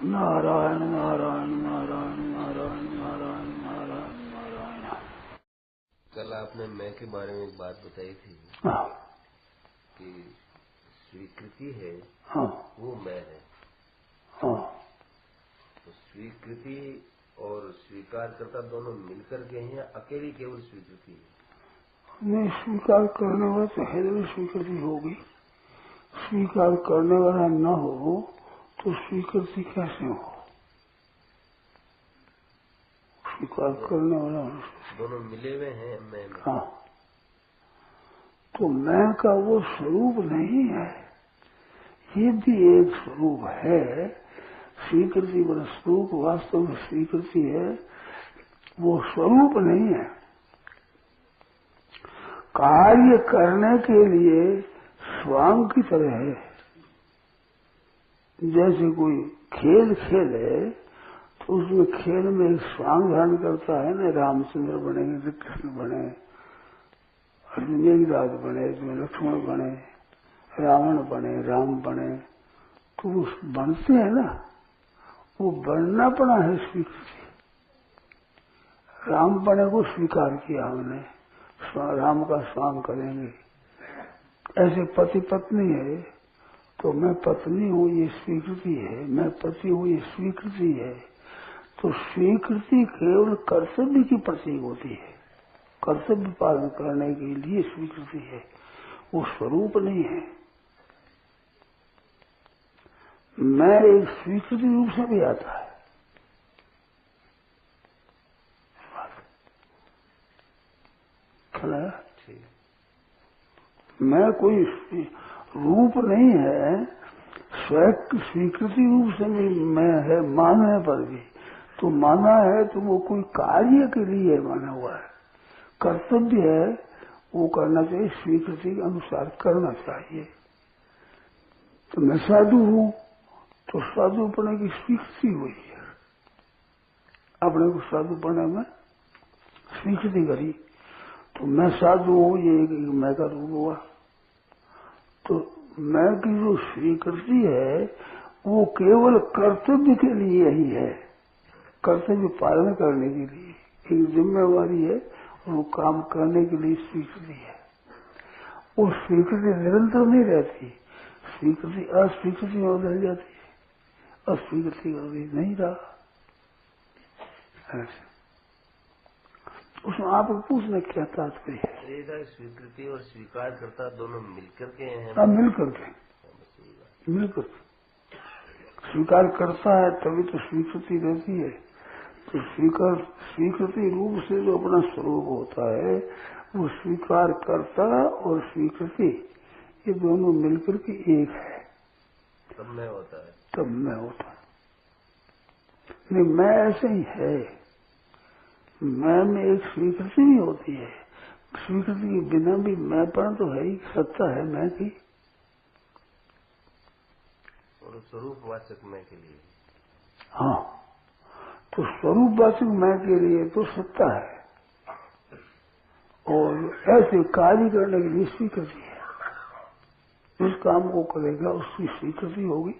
नारायण नारायण नारायण नारायण नारायण नारायण नारायण। कल आपने मैं के बारे में एक बात बताई थी कि स्वीकृति है वो मैं है। तो स्वीकृति और स्वीकारकर्ता दोनों मिलकर के हैं या अकेली केवल स्वीकृति है? नहीं, स्वीकार करने वाला तो है, स्वीकृति होगी। स्वीकार करने वाला न हो तो स्वीकृति कैसे हो? स्वीकार करने वाला दोनों मिले हुए हैं मैं में। हाँ, तो मैं का वो स्वरूप नहीं है, ये भी एक स्वरूप है। स्वीकृति वाला स्वरूप वास्तव में स्वीकृति है, वो स्वरूप नहीं है। कार्य करने के लिए स्वांग की तरह है। जैसे कोई खेल खेले तो उसमें खेल में एक स्वांग धारण करता है ना, रामचंद्र बने, कृष्ण बने, अर्जुन राज बने, लक्ष्मण बने, रावण बने, राम बने, तो वो बनते हैं ना, वो बनना पड़ा है स्वीकृति। राम बने को स्वीकार किया हमने, राम का स्वांग करेंगे। ऐसे पति पत्नी है तो मैं पत्नी हूँ ये स्वीकृति है, मैं पति हूँ ये स्वीकृति है। तो स्वीकृति केवल कर्तव्य की प्रतीक होती है, कर्तव्य पालन करने के लिए स्वीकृति है, वो स्वरूप नहीं है। मैं एक स्वीकृति रूप से भी आता है। मैं कोई रूप नहीं है, स्वयं स्वीकृति रूप से भी मैं है, मानने पर भी तो माना है तो वो कोई कार्य के लिए माना हुआ है, कर्तव्य है, वो करना चाहिए, स्वीकृति के अनुसार करना चाहिए। तो मैं साधु हूँ तो साधु पढ़ने की स्वीकृति हुई है, अपने को साधु पढ़ने में स्वीकृति करी, तो मैं साधु हूँ, ये मैं का रूप हुआ। तो मैं की जो स्वीकृति है वो केवल कर्तव्य के लिए ही है, कर्तव्य पालन करने के लिए एक जिम्मेवारी है, और वो काम करने के लिए स्वीकृति है। वो स्वीकृति निरंतर नहीं रहती, स्वीकृति अस्वीकृति में बदल जाती है, अस्वीकृति कभी नहीं रहा। उसमें आपको पूछने क्या तात्पर्य है? स्वीकृति और स्वीकार करता दोनों मिलकर के हैं। हाँ, मिलकर स्वीकार करता है तभी तो स्वीकृति रहती है। तो स्वीकृति रूप से जो अपना स्वरूप होता है वो स्वीकार करता और स्वीकृति ये दोनों मिलकर के एक है, तब मैं होता है। तब मैं होता है। नहीं, मैं ऐसे ही है, मैं में एक स्वीकृति भी होती है, स्वीकृति के बिना भी मैं पर तो है ही, सत्ता है मैं की। और स्वरूपवाचक मैं के लिए, हाँ, तो स्वरूपवाचक मैं के लिए तो सत्ता है, और ऐसे कार्य करने के लिए स्वीकृति है। जिस काम को करेगा उसकी स्वीकृति होगी।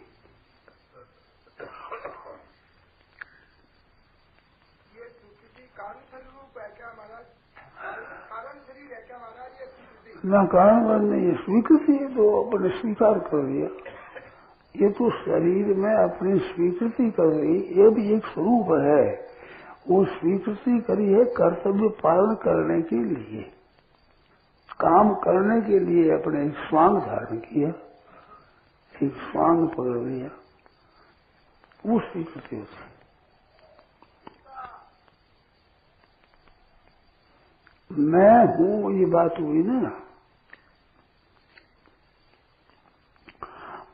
ना कारण नहीं है, स्वीकृति है तो अपने स्वीकार कर दिया। ये तो शरीर में अपनी स्वीकृति कर रही, ये भी एक स्वरूप है। वो स्वीकृति करी है कर्तव्य पालन करने के लिए, काम करने के लिए अपने एक स्वांग धारण किया, एक स्वांग पकड़ लिया, वो स्वीकृति होती है। मैं हूं ये बात हुई ना,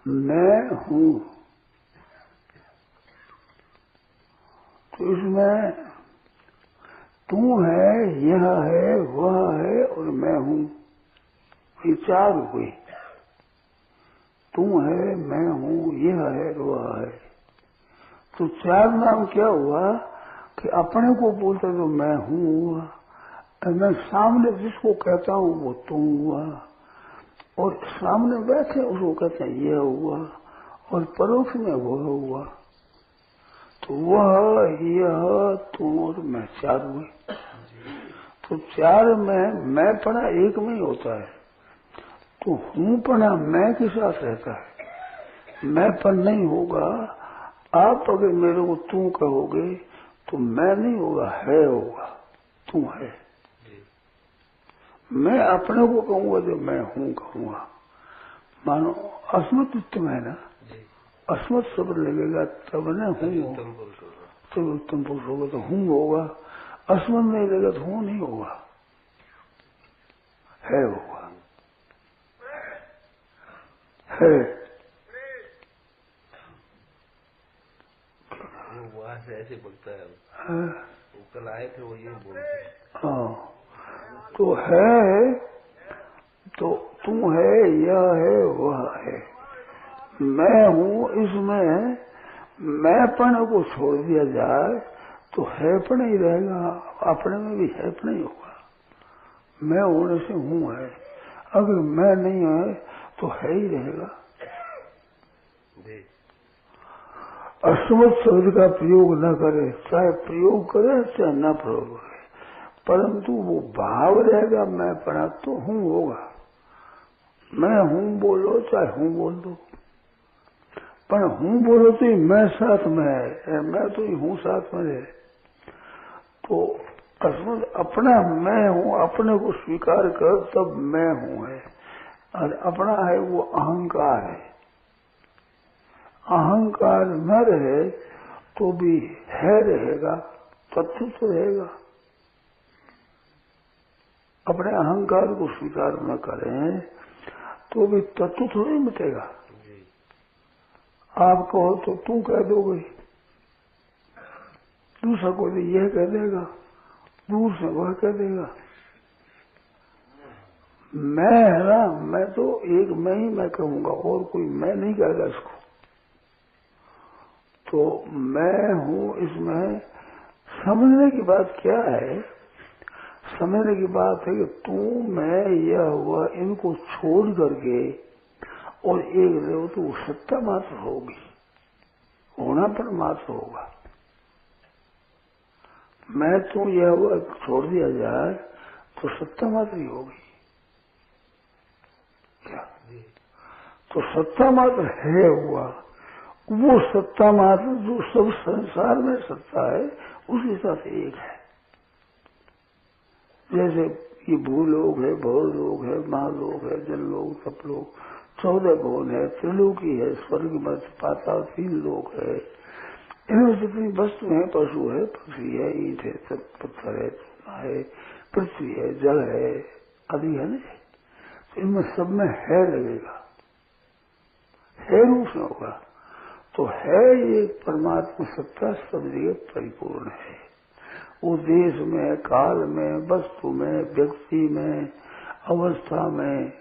मैं हूं, तो इसमें तू है, यह है, वह है और मैं हूं, ये चार हुए। तू है, मैं हूं, यह है, वह है, तो चार नाम क्या हुआ कि अपने को बोलते तो मैं हूं हुआ, मैं सामने जिसको कहता हूं वो तुम हुआ, और सामने बैठे उसको कहते हैं यह हुआ, और परोक्ष में वो हुआ। तो वह यह तुम और मैं चार हुए। तो चार में मैं पना एक में ही होता है, तो हूं पना मैं के साथ रहता है, मैं पर नहीं होगा। आप अगर मेरे को तू कहोगे तो मैं नहीं होगा, है होगा, तू है। मैं अपने को कहूंगा जो मैं हूं कहूंगा। मानो अस्मत् उत्तम है ना, अस्मत् शब्द लगेगा तब न हूं, तब उत्तम पुरुष होगा, तो हूं होगा। अस्मत् नहीं लगेगा तो हूं नहीं होगा, है होगा, है। वो वहां से ऐसे बोलता है, वो कल आए थे वो ये बोलते। हाँ, तो है तो तू है, यह है, वह है। मैं हूं, इसमें मैंपन को छोड़ दिया जाए तो हैपन ही रहेगा, अपने में भी हैपन ही होगा। मैं होने से हूं है, अगर मैं नहीं है तो है ही रहेगा। अस्मत् शब्द का प्रयोग न करे, चाहे प्रयोग करे चाहे न प्रयोग करे, परंतु वो भाव रहेगा मैं पढ़ा तो हूं होगा। मैं हूं बोलो चाहे हूं बोल दो, पर हूं बोलो तो मैं साथ में है, मैं तो ही हूं साथ में है। तो अस्मत् अपना मैं हूं, अपने को स्वीकार कर तब मैं हूं है, और अपना है वो अहंकार है। अहंकार न रहे तो भी है रहेगा, तत्व तो रहेगा। अपने अहंकार को स्वीकार न करें तो भी तत्व थोड़ी मिटेगा। आप कहो तो तू कह दोगे, दूसरा कोई यह कह देगा, दूर से वह कह देगा। मैं है ना, मैं तो एक मैं ही मैं कहूंगा, और कोई मैं नहीं कहेगा इसको। तो मैं हूं, इसमें समझने की बात क्या है? समझने की बात है कि तू मैं यह हुआ, इनको छोड़ करके और एक रहो तो वो सत्ता मात्र होगी, होना पर मात्र होगा। मैं तू यह हुआ छोड़ दिया जाए तो सत्ता मात्र ही होगी क्या? तो सत्ता मात्र है हुआ, वो सत्ता मात्र जो सब संसार में सत्ता है उसके साथ एक है। जैसे ये भूलोक है, भवलोक है, महालोक है, जनलोक, तपलोक, 14 भवन है, त्रिलोकी है, स्वर्ग मध्य पाताल 3 लोक है। इनमें जितनी वस्तु है, पशु है, पक्षी है, ईंट है, पत्थर है, चूना है, पृथ्वी है, जल है, आदि है ना। इनमें सब में है लगेगा, है रूप में होगा। तो है एक परमात्मा सत्ता सब जगह परिपूर्ण है। वो देश में, काल में, वस्तु में, व्यक्ति में, अवस्था में,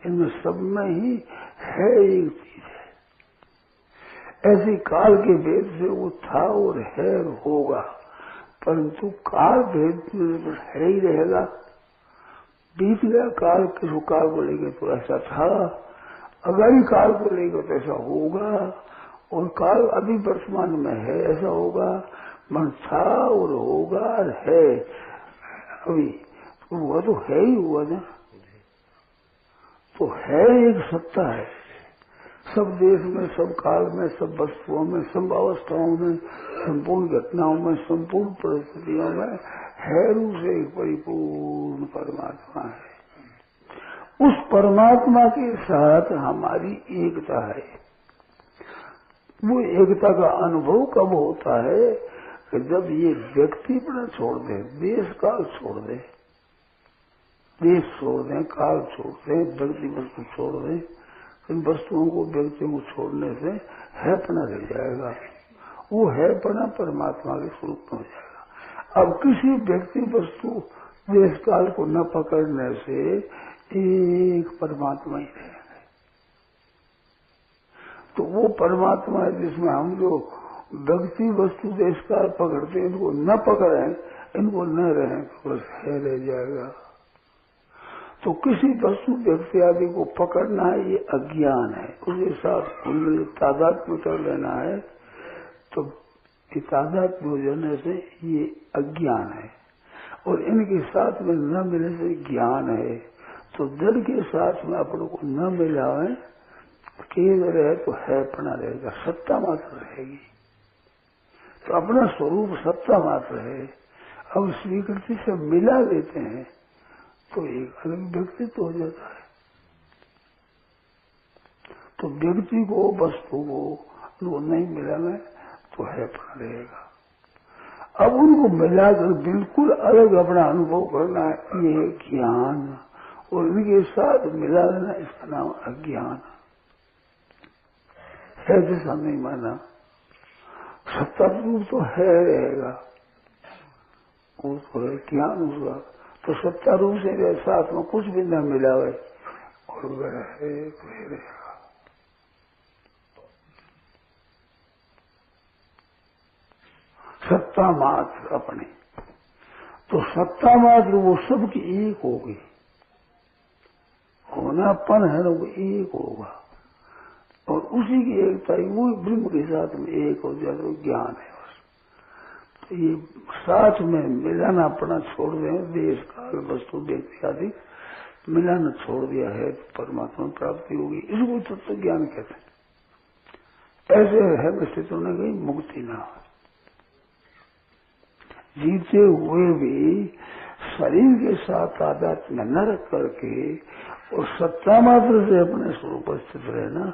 इनमें सब में ही है एक चीज है। ऐसी काल के भेद से वो था और है और होगा, परंतु काल भेद में है ही रहेगा। बीत गया काल, किसी काल को लेकर तो ऐसा था, अगाड़ी काल को लेकर तो ऐसा होगा, और काल अभी वर्तमान में है ऐसा होगा। मन था और होगा और है अभी, तो हुआ तो है ही हुआ ना। तो है एक सत्ता है, सब देश में, सब काल में, सब वस्तुओं में, सब अवस्थाओं में, संपूर्ण घटनाओं में, संपूर्ण परिस्थितियों में है रूप से एक परिपूर्ण परमात्मा है। उस परमात्मा के साथ हमारी एकता है। वो एकता का अनुभव कब होता है कि जब ये व्यक्तिपना छोड़ दे, देश काल छोड़ दे, देश छोड़ दें, काल छोड़ दें, व्यक्ति वस्तु छोड़ दें, इन वस्तुओं को, व्यक्तियों को छोड़ने से हैपना रह जाएगा। वो हैपना परमात्मा के स्वरूप में हो जाएगा। अब किसी व्यक्ति वस्तु देश काल को न पकड़ने से एक परमात्मा ही रहेंगे। तो वो परमात्मा है जिसमें हम जो व्यक्ति वस्तु देश काल पकड़ते हैं, इनको न पकड़ें, इनको न रहें तो बस है रह जाएगा। तो किसी वस्तु व्यक्ति आदि को पकड़ना ये अज्ञान है, उसके साथ तादात्म्य कर लेना है। तो कि तादात्म्य हो जाने से ये अज्ञान है, और इनके साथ में न मिलने से ज्ञान है। तो जड़ के साथ में अपनों को न मिला है, केवल रहे तो है अपना रहेगा, सत्ता मात्र रहेगी। तो अपना स्वरूप सत्ता मात्र है। अब स्वीकृति से मिला लेते हैं तो एक अलग व्यक्तित्व हो जाता है। तो व्यक्ति को, वस्तु को वो नहीं मिलाना तो है अपना रहेगा। अब उनको मिलाकर बिल्कुल अलग अपना अनुभव करना है, ये है ज्ञान, और इनके साथ मिला लेना इसका नाम अज्ञान है। जैसा नहीं माना, सत्ता रूप तो है रहेगा, उसको है ज्ञान उसका, तो सत्ता रूप से साथ में कुछ भी न मिला है और वह है तो रहेगा। सत्ता मात्र अपनी, तो सत्ता मात्र वो सबकी एक होगी, होनापन है ना वो एक होगा, और उसी की एकता वो ब्रह्म के साथ में एक हो जाए तो ज्ञान है बस। तो ये साथ में मिलाना अपना छोड़ दें, देश काल वस्तु व्यक्ति आदि मिलाना छोड़ दिया है तो परमात्मा प्राप्ति होगी। इसको तत्व ज्ञान कहते हैं। ऐसे है निश्चित होने गई मुक्ति ना हो। जीते हुए भी शरीर के साथ तादात्म्य न रख करके और सत्ता मात्र से अपने स्वरूप स्थित रहना,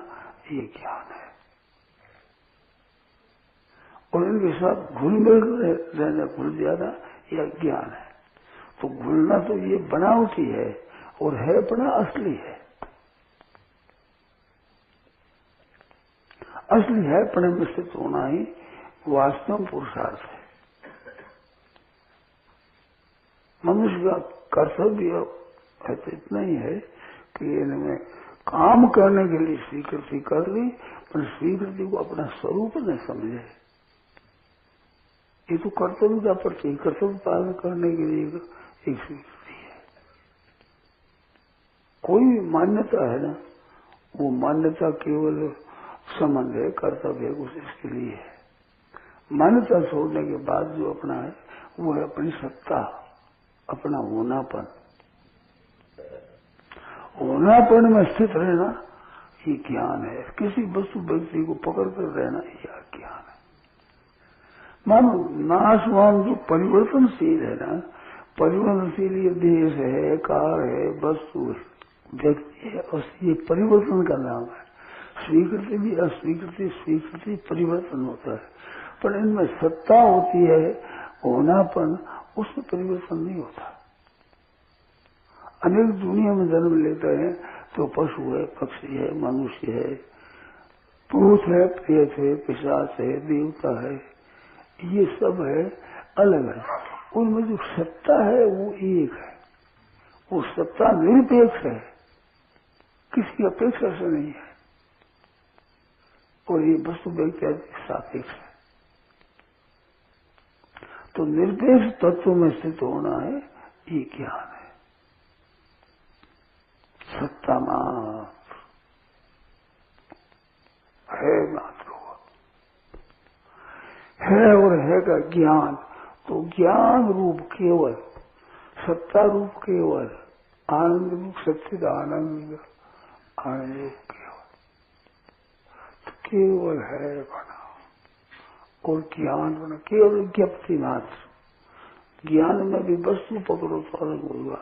ये ज्ञान है। और इनके साथ घुल मिल रहना, घुल जाना, यह ज्ञान है। तो घुलना तो ये बनावटी है और है अपना असली है। असली है अपने में स्थित होना ही वास्तव पुरुषार्थ है। मनुष्य का कर्तव्य है तो इतना ही है कि इनमें काम करने के लिए स्वीकृति कर ली, पर स्वीकृति को अपना स्वरूप न समझे। ये तो कर्तव्य का प्रति कर्तव्य पालन करने के लिए एक स्वीकृति है। कोई भी मान्यता है ना, वो मान्यता केवल संबंध है, कर्तव्य है, कुछ इसके लिए है। मान्यता छोड़ने के बाद जो अपना है वो है अपनी सत्ता, अपना होनापन। होनापन में स्थित रहना ये ज्ञान है। किसी वस्तु व्यक्ति को पकड़ कर रहना यह ज्ञान है। मानो नाशवान जो परिवर्तनशील है ना, परिवर्तनशील ये देश है, काल है, वस्तु है, व्यक्ति है, और ये परिवर्तन का नाम है। स्वीकृति भी अस्वीकृति, स्वीकृति परिवर्तन होता है, पर इनमें सत्ता होती है, होनापन, उसमें परिवर्तन नहीं होता। अनेक दुनिया में जन्म लेते हैं तो पशु है, पक्षी है, मनुष्य है, भूत है, प्रेत है, पिशाच है, देवता है, ये सब है, अलग है। उनमें जो सत्ता है वो एक है। वो सत्ता निरपेक्ष है, किसी अपेक्षा से नहीं है, और ये वस्तु व्यक्ति सापेक्ष है। तो निरपेक्ष तत्व में स्थित होना है, ये ज्ञान है। सत्ता मात्र है, मात्र हुआ है, और है का ज्ञान। तो ज्ञान रूप केवल, सत्ता रूप केवल, आनंद रूप सच्चिद आनंद, आनंद रूप केवल, तो केवल है बना, और ज्ञान बना केवल ज्ञप्ति मात्र। ज्ञान में भी वस्तु पकड़ो तो अलग होगा,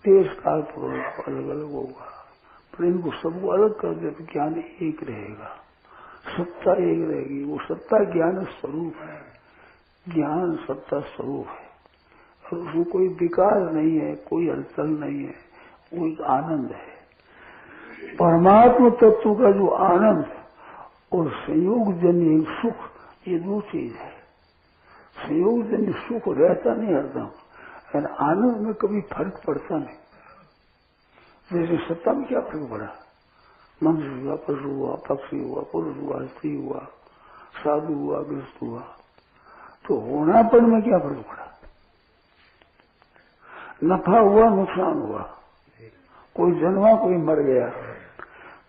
देश काल पकड़ो तो अलग अलग होगा, पर इनको सबको अलग कर दे तो ज्ञान एक रहेगा, सत्ता एक रहेगी। वो सत्ता ज्ञान स्वरूप है, ज्ञान सत्ता स्वरूप है, और उसमें कोई विकार नहीं है, कोई हलचल नहीं है, वो एक आनंद है। परमात्मा तत्व का जो आनंद और संयोग जन्य सुख, ये दो चीज है। संयोग जन्य सुख रहता नहीं हरदम, और आनंद में कभी फर्क पड़ता नहीं। जैसे सत्ता में क्या फर्क पड़ा, मनुष्य हुआ, पशु हुआ, पक्षी हुआ, पुरुष हुआ, स्त्री हुआ, साधु हुआ, गृहस्थ हुआ, तो होनापन में क्या फर्क पड़ा, नफा हुआ, नुकसान हुआ, कोई जन्मा, कोई मर गया,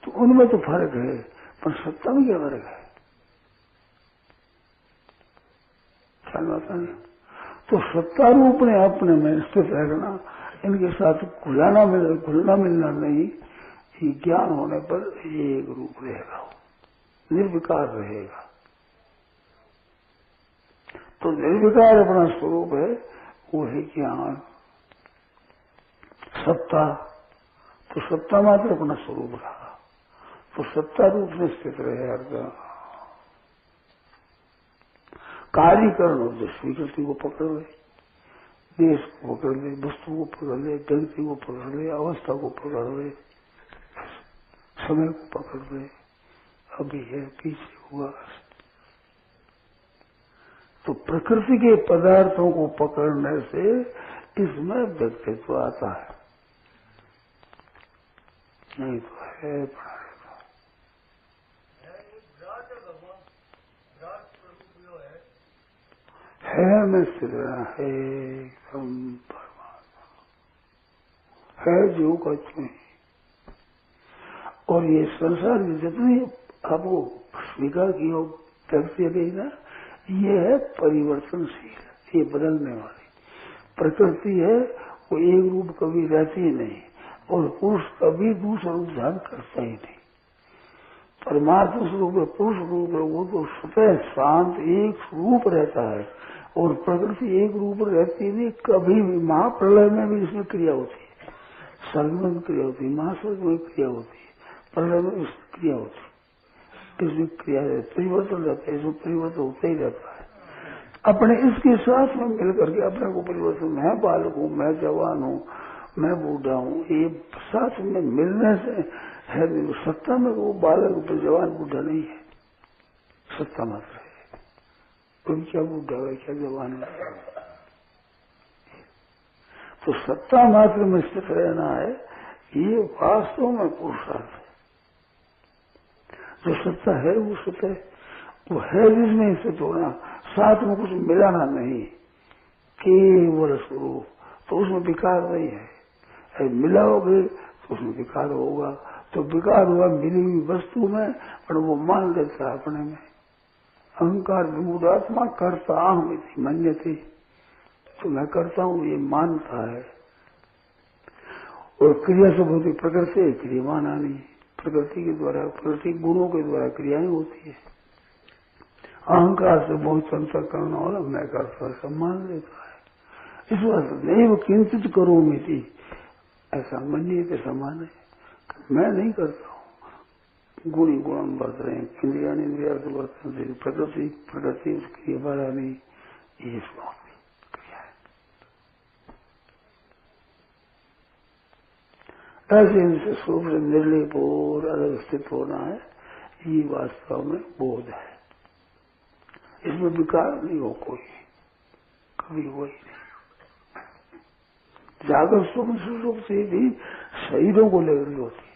तो उनमें तो फर्क है, पर सत्ता में क्या फर्क है। ख्याल आता है। तो सत्ता रूप ने अपने में स्थित रहना, इनके साथ घुलना मिलना नहीं, ये ज्ञान होने पर एक रूप रहेगा, निर्विकार रहेगा। तो निर्विकार अपना स्वरूप है, वो है ज्ञान। सत्ता, तो सत्ता मात्र अपना स्वरूप रहा, तो सत्ता रूप में स्थित रहे अर्थ। कार्य करण हो जो स्वीकृति को पकड़ ले, देश को पकड़ ले, वस्तु को पकड़ ले, व्यक्ति को पकड़ ले, अवस्था को पकड़ ले, समय को पकड़ ले, अभी है पीछे हुआ। तो प्रकृति के पदार्थों को पकड़ने से इसमें व्यक्तित्व आता है, नहीं तो है पड़ा है मैं स्थिर है एकदम परमात्मा है जो कुछ नहीं। और ये संसार में जितनी आपको स्वीकार की हो व्यक्ति गई ना, ये है परिवर्तनशील, ये बदलने वाली प्रकृति है। वो एक रूप कभी रहती ही नहीं, और पुरुष कभी दूसरा रूप धारण करता ही नहीं। परमात्मा स्वरूप है, पुरुष रूप है, वो तो स्वतः शांत एक रूप रहता है, और प्रकृति एक रूप रहती नहीं कभी भी। महाप्रलय में भी इसमें क्रिया होती है, स्वर्ग में भी क्रिया होती है, महास्वर्ग में क्रिया होती है, प्रलय में इसमें क्रिया होती है, इसमें क्रिया परिवर्तन रहता है, इसमें परिवर्तन होता ही रहता है। अपने इसके साथ में मिलकर के अपने को परिवर्तन, मैं बालक हूँ, मैं जवान हूँ, मैं बूढ़ा हूँ, ये साथ में मिलने से है। सत्ता में वो बालक जवान बूढ़ा नहीं है, सत्ता मात्र है। कोई क्या बूढ़ा है, क्या जवान है। तो सत्ता मात्र में स्थित रहना है, ये वास्तव में पुरुषार्थ है। जो सत्ता है वो सत्य है, वो है जिसमें स्थित होना, साथ में कुछ मिलाना नहीं, केवल स्वरूप। तो उसमें विकार नहीं है, मिलाओगे तो उसमें विकार होगा। तो विकार हुआ मिली हुई वस्तु में, पर वो मान लेता है अपने में। अहंकार विमूढ़ात्मा करता हूं मन्यते, तो मैं करता हूं ये मानता है। और क्रिया से होती प्रकृति, क्रियमान आनी, प्रकृति के द्वारा, प्रकृति गुणों के द्वारा क्रियाएं होती है। अहंकार से बहुत संतर करना वाला मैं करता, सब मान लेता है। इस बात नहीं वो किंचित करो मिति, ऐसा मन्य के समान है, मैं नहीं करता हूँ। गुणी गुण बढ़ रहे हैं, इंद्रिया इंद्रिया से बर्तन से प्रकृति प्रकृति उसकी बढ़ा नहीं, ये क्रिया है। ऐसे इनसे स्वरूप से निर्लेप और अलग स्थित होना है, ये वास्तव में बोध है। इसमें विकार नहीं हो कोई, कभी हुआ ही नहीं। जागृत स्वप्न सुसुप्त से भी शरीरों को लेकर होती है।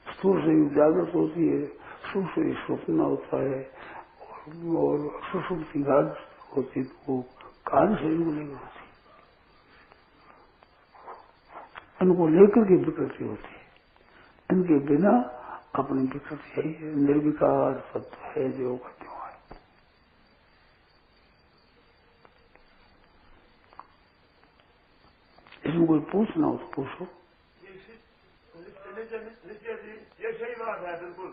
स्थूल शरीर जागृत होती है, सूक्ष्म शरीर स्वप्न होता है, और सुसुप्ति गाढ़ होती है, वो कारण शरीर को लेकर होती है। इनको लेकर के विकृति होती है, इनके बिना अपनी विकृति है, निर्विकार सत्य है जो कहते हो। इसमें कोई पूछना हो तो पूछो। ये सही बात है, बिल्कुल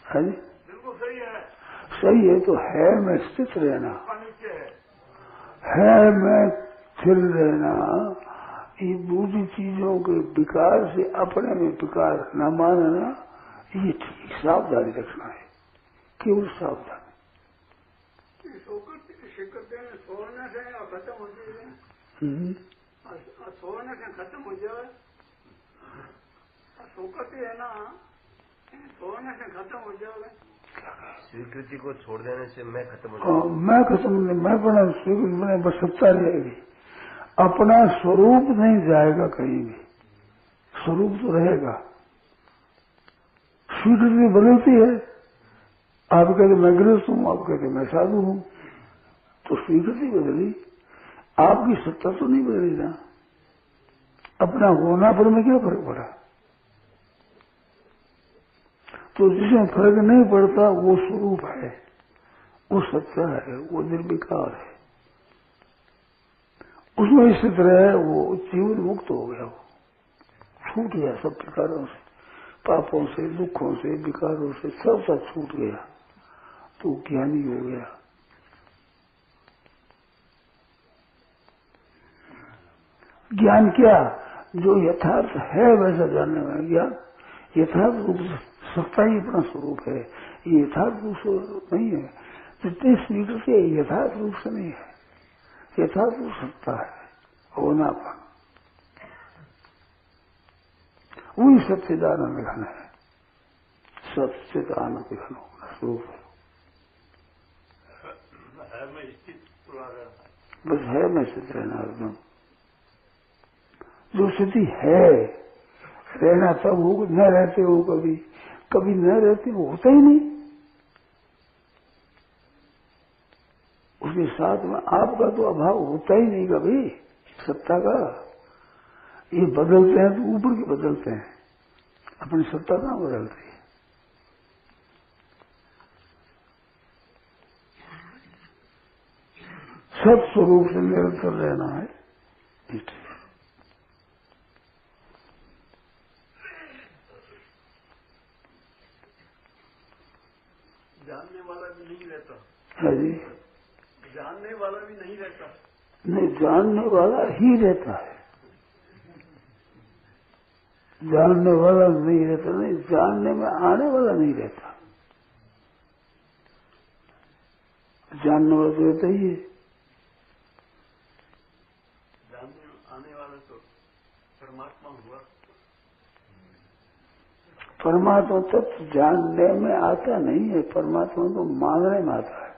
है जी, बिल्कुल सही है। सही है। तो है मैं स्थित रहना, है मैं स्थिर रहना, ये दूसरी चीजों के विकार से अपने में विकार न मानना, ये ठीक सावधानी रखना है, केवल सावधानी। सोने से खत्म हो जाए, सोने से खत्म हो जाए, सोकती है ना, सोने से खत्म हो जाए। स्वीकृति को छोड़ देने से मैं खत्म हो जाऊंगा। मैं खत्म नहीं, मैं अपना स्वीकृति में बस सत्ता रहेगी, अपना स्वरूप नहीं जाएगा कहीं भी, स्वरूप तो रहेगा। स्वीकृति बदलती है, आप कहते मैं गृहस्थ हूँ, आप कहते मैं साधु हूँ, तो स्वीकृति बदली, आपकी सत्ता तो नहीं बदली ना। अपना होना पर में क्या फर्क पड़ा? तो जिसमें फर्क नहीं पड़ता वो स्वरूप है, वो सत्य है, वो निर्विकार है। उसमें स्थित रहे, वो जीवन मुक्त हो गया, वो छूट गया सब प्रकारों से, पापों से, दुखों से, विकारों से, सब छूट गया, तो ज्ञानी हो गया। ज्ञान क्या? जो यथार्थ है वैसा जानने में ज्ञान। यथार्थ रूप से सत्ता ही अपना स्वरूप है, ये यथार्थ रूप से नहीं है। जितनी स्वीकृति है यथार्थ रूप से नहीं है, यथार्थ रूप सत्ता है, होनापन, वही सच्चिदानंद घन है, सच्चिदानंद घन स्वरूप है। बस है मैं स्थित रहना एकदम। जो स्थिति है रहना तब हो, न रहते हो कभी, कभी न रहते हो, होता ही नहीं। उसके साथ में आपका तो अभाव होता ही नहीं कभी, सत्ता का। ये बदलते हैं तो ऊपर के बदलते हैं, अपनी सत्ता कहां बदलती है। सब स्वरूप से निरंतर रहना है। जानने वाला भी नहीं रहता है जी, जानने वाला भी नहीं रहता। नहीं, जानने वाला ही रहता है, जानने वाला नहीं रहता। नहीं, जानने में आने वाला नहीं रहता, जानने वाला तो रहता ही है। जानने आने वाला तो परमात्मा हुआ। परमात्मा तत्व जानने में आता नहीं है, परमात्मा तो मानने में आता है,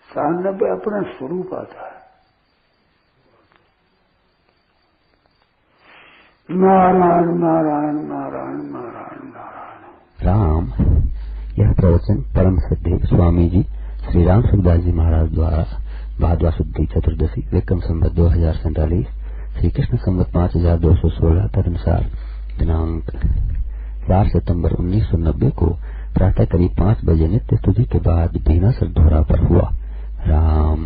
जानने पे अपना स्वरूप आता है। नारायण नारायण नारायण नारायण नारायण राम। यह प्रवचन परम श्रद्धेय स्वामी जी श्री राम सुखदास जी महाराज द्वारा भाद्वा शुद्धि चतुर्दशी विक्रम संवत 2047 श्री कृष्ण संवत 5216 तदनुसार दिनांक 4 सितंबर 1990 को प्रातः करीब 5 बजे नित्य स्तुति के बाद बीना सरधोरा पर हुआ। राम।